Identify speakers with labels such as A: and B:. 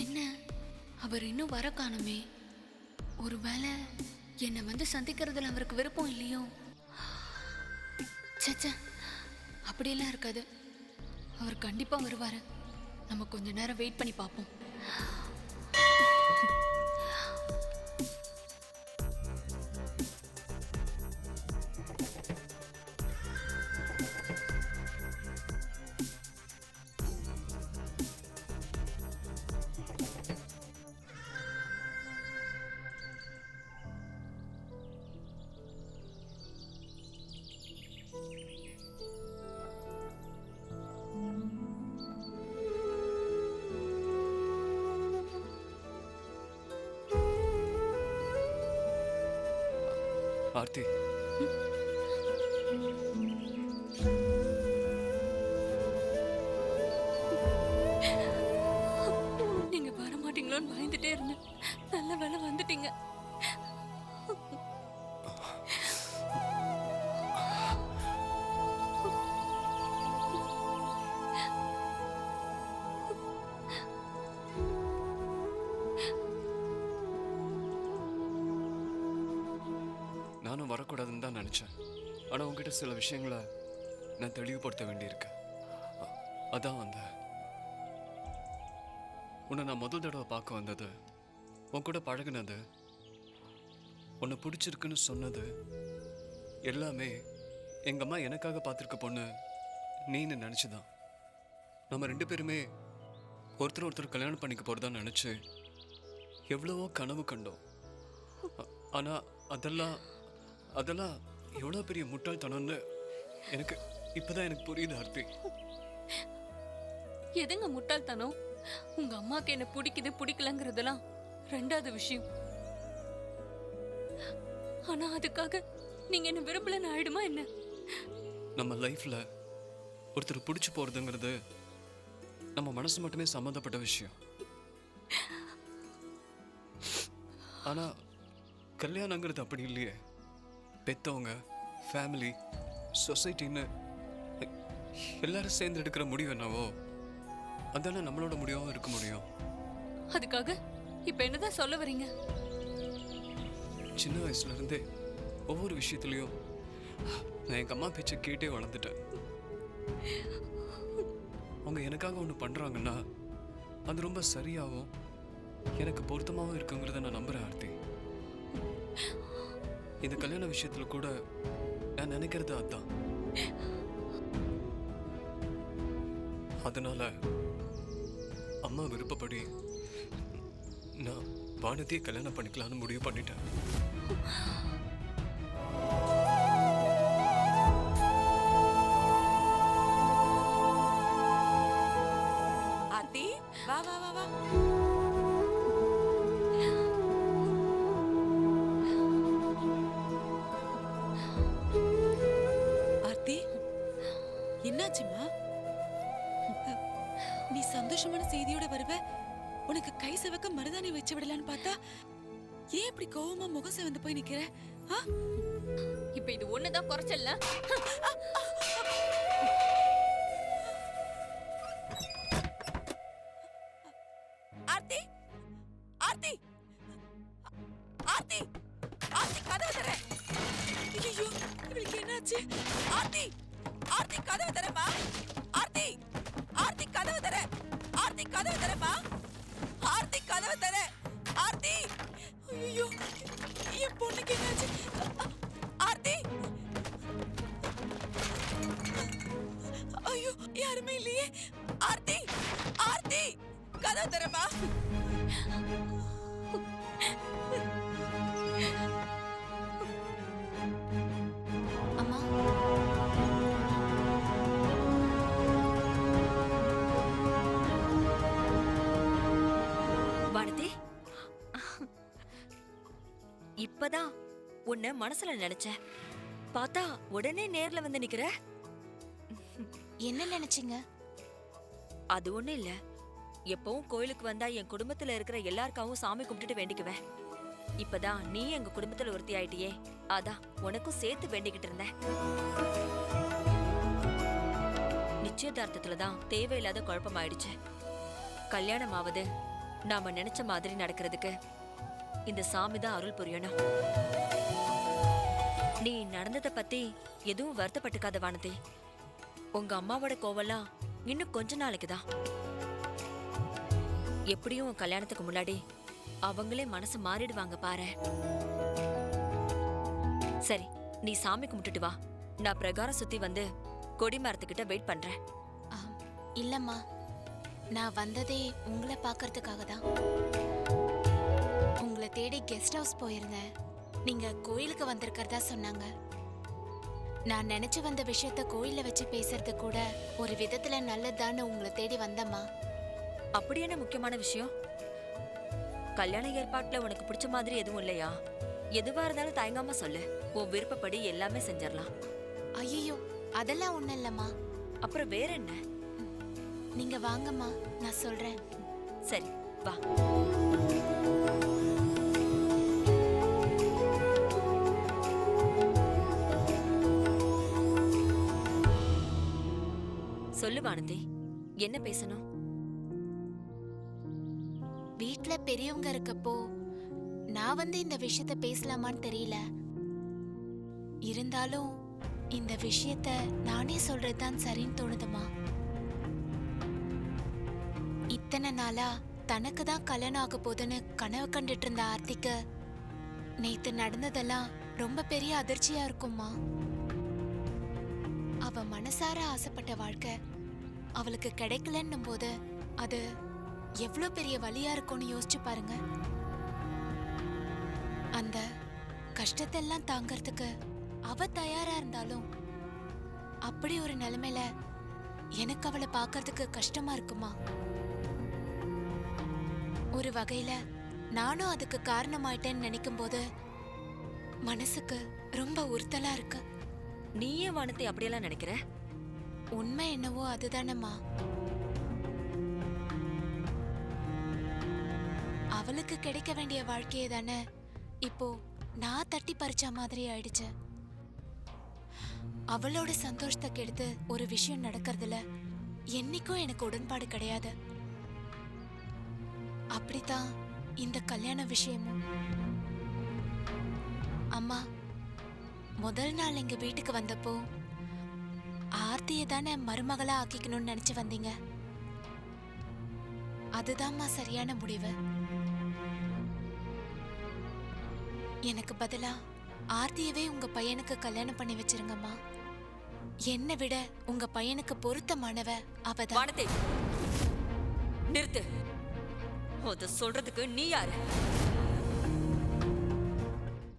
A: என்ன அவர் இன்னும் வர காணுமே? ஒருவேளை என்னை வந்து சந்திக்கிறதுல அவருக்கு விருப்பம் இல்லையோ? சச்சா, அப்படியெல்லாம் இருக்காது. அவர் கண்டிப்பா வருவாரு. நம்ம கொஞ்ச நேரம் வெயிட் பண்ணி பார்ப்போம்.
B: ஆர்த்தி,
A: நீங்க வர மாட்டீங்களோன்னு பயந்துட்டே இருந்தேன். நல்ல வேளை வந்துட்டீங்க.
B: நானும் வரக்கூடாதுன்னு தான் நினச்சேன். ஆனால் உங்ககிட்ட சில விஷயங்களை நான் தெளிவுபடுத்த வேண்டியிருக்கு. அதான் வந்தேன். உன்னை நான் முதல் தடவை பார்க்க வந்தது, உன் கூட பழகுனது, உன்னை பிடிச்சிருக்குன்னு சொன்னது எல்லாமே எங்கள் அம்மா எனக்காக பார்த்துருக்க பொண்ணு நீன்னு நினச்சிதான். நம்ம ரெண்டு பேருமே ஒருத்தர் கல்யாணம் பண்ணிக்க போகிறதா நினச்சி எவ்வளவோ கனவு கண்டோம். ஆனால் அதெல்லாம் எவ்வளோ பெரிய முட்டாள்தனம்னு எனக்கு இப்போதான் எனக்கு புரியுது ஆர்த்தி.
A: எதுங்க முட்டாள்தனம்? உங்க அம்மாக்கு என்ன பிடிக்குது பிடிக்கலங்கிறதெல்லாம் ரெண்டாவது விஷயம். ஆனா அதுக்காக நீங்க என்ன விரும்பலன்னு ஆயிடுமா என்ன?
B: நம்ம லைஃப்ல ஒருத்தர் பிடிச்சி போறதுங்கிறது நம்ம மனசு மட்டுமே சம்மந்தப்பட்ட விஷயம். ஆனா கல்யாணங்கிறது அப்படி இல்லையே. பெத்தவங்க, ஃபேமிலி, சொசைட்டின்னு எல்லாரும் சேர்ந்து எடுக்கிற முடிவு என்னவோ அதெல்லாம் நம்மளோட முடிவாகவும் இருக்க முடியும்.
A: அதுக்காக இப்ப என்னதான் சொல்ல வரீங்க?
B: சின்ன வயசுல இருந்தே ஒவ்வொரு விஷயத்துலயும் நான் எங்க அம்மா பேச்சை கேட்டே வளர்ந்துட்டேன். அவங்க எனக்காக ஒன்று பண்றாங்கன்னா அது ரொம்ப சரியாகவும் எனக்கு பொருத்தமாகவும் இருக்குங்கிறத நான் நம்புறேன் ஆர்த்தி. இந்த கல்யாண விஷயத்துல கூட நான் நினைக்கிறது அதான். அதனால அம்மா விருப்பப்படி நான் வானதியை கல்யாணம் பண்ணிக்கலாம்னு முடிவு பண்ணிட்டேன்.
C: ஆர்த்தி, வா வா வா வா. ஆர்த்தி, என்னாச்சுமா? நீ சந்தோஷமான செய்தியோட வருவ, உனக்கு கை செவக்க மருதாணி வச்சு விடலான்னு பார்த்தா ஏன் இப்படி கோவமா முகம் செவந்து போய் நிக்கிற?
A: இப்ப இது ஒண்ணுதான் குறைச்சல்ல.
C: ஆர்த்தி, ஆர்த்தி, ஆர்த்தி, ஆர்த்தி கதவு தர. ஐயோ, இவளுக்கு என்னாச்சு? ஆர்த்தி, ஆர்த்தி கதவு தரமா? ஆர்த்தி, ஆர்த்தி கதவு தர. ஆர்த்தி கதவு தரமா? ஆர்த்தி கதவு தர. ஆர்த்தி, ஐயோ, என் பொண்ணுக்கு என்னாச்சு? ஆர்த்தி, ஐயோ, யாருமே இல்லையே. ஆர்த்தி, ஆர்த்தி கதவு தரமா?
A: அம்மா,
D: வானதி, இப்பதான் உன்னை மனசுல நினைச்சேன். பார்த்தா உடனே நேர்ல வந்து நிக்கிற.
A: என்ன நினைச்சீங்க?
D: அது ஒண்ணு இல்ல. எப்பவும் கோயிலுக்கு வந்தா என் குடும்பத்துல இருக்கிற எல்லாருக்காகவும் சாமி கும்பிட்டுட்டு வேண்டிக்குவேன். இப்பதான் நீ எங்க குடும்பத்துல ஒருத்தி ஆயிட்டியே, அதான் உனக்கும் சேர்த்து வேண்டிக்கிட்டு இருந்தேன். நிச்சயதார்த்தத்துலதான் தேவையில்லாத குழப்பம் ஆயிடுச்சு. கல்யாணம் ஆவது நாம நினைச்ச மாதிரி நடக்கிறதுக்கு இந்த சாமி தான் அருள் புரியணும். நீ நடந்ததை பத்தி எதுவும் வருத்தப்பட்டுக்காத வானதி. உங்க அம்மாவோட கோவம்லாம் இன்னும் கொஞ்ச நாளைக்கு தான். எப்படியும் உன் கல்யாணத்துக்கு முன்னாடி அவங்களே மனசு மாறிடுவாங்க பாரு. சரி, நீ சாமி கும்பிட்டுட்டு வா. நான் பிரகாரம் சுத்தி வந்து கொடி மரத்துக்கிட்ட வெயிட் பண்றேன்.
A: ஆம், இல்லம்மா, நான் வந்ததே உங்களை பார்க்கறதுக்காக தான். உங்களை தேடி கெஸ்ட் ஹவுஸ் போயிருந்தேன். நீங்க கோயிலுக்கு வந்திருக்கிறதா சொன்னாங்க. நான் நினைச்சு வந்த விஷயத்த கோயில்ல வச்சு பேசுறது கூட ஒரு விதத்துல நல்லதான்னு உங்களை தேடி வந்தம்மா.
D: அப்படி என்ன முக்கியமான விஷயம்? கல்யாண ஏற்பாட்டுல உனக்கு பிடிச்ச மாதிரி எதுவும் இல்லையா? எதுவா இருந்தாலும் தயங்காம சொல்லு. உன் விருப்பப்படி எல்லாமே செஞ்சிடலாம்.
A: ஐயோ, அதெல்லாம் ஒண்ணும் இல்லம்மா.
D: அப்புறம் வேற என்ன?
A: நீங்க வாங்கம்மா, நான் சொல்றேன்.
D: சரி, வா. சொல்லு வானதி, என்ன பேசணும்?
A: வீட்ல பெரியவங்க இருக்கப்போ நான் வந்து இந்த விஷயத்த பேசலாமான்னு தெரியல. இருந்தாலும் இந்த விஷயத்த நானே சொல்றதுதான் சரின்னு தோணுதுமா. இத்தனை நாளா தனக்கு தான் கல்யாணம் ஆக போதுன்னு கனவு கண்டுட்டு இருந்த ஆர்த்திக்கு நேத்து நடந்ததெல்லாம் ரொம்ப பெரிய அதிர்ச்சியா இருக்கும்மா. அவ மனசார ஆசைப்பட்ட வாழ்க்கை அவளுக்கு கிடைக்கலன்னும் போது அது எவ்வளவு பெரிய வலியா இருக்கும்னு யோசிச்சு பாருங்க. அந்த கஷ்டத்தெல்லாம் தாங்கறதுக்கு அவ தயாரா இருந்தாலும் அப்படி ஒரு நிலைமையில எனக்கு அவளை பார்க்கறதுக்கு கஷ்டமா இருக்குமா. ஒரு வகையில நானும் அதுக்கு காரணமாயிட்டேன்னு நினைக்கும் போது மனசுக்கு ரொம்ப உறுத்தலா இருக்கு.
D: நீயே வானத்தை அப்படியெல்லாம் நினைக்கிற?
A: உண்மை என்னவோ அதுதானம்மா. அவளுக்கு கிடைக்க வேண்டிய வாழ்க்கையை தானே இப்போ நான் தட்டி பறிச்ச மாதிரி ஆயிடுச்சு. அவளோட சந்தோஷத்தை கெடுத்து ஒரு விஷயம் நடக்கிறதுல என்னைக்கும் எனக்கு உடன்பாடு கிடையாது. அப்படித்தான் இந்த கல்யாண விஷயமும். அம்மா, முதல் நாள் எங்க வீட்டுக்கு வந்தப்போ ஆர்த்தியை தானே மருமகளா ஆக்கிக்கணும்னு நினைச்சு வந்தீங்க. அதுதான்மா சரியான முடிவு. எனக்கு பதிலா ஆர்த்தியவே உங்க பையனுக்கு கல்யாணம் பண்ணி வச்சிருங்கம்மா. என்னை விட உங்க பையனுக்கு பொருத்தமானவ அவதான்.
D: வானத்தை நிறுத்து. அத சொல்றதுக்கு நீ யாரு?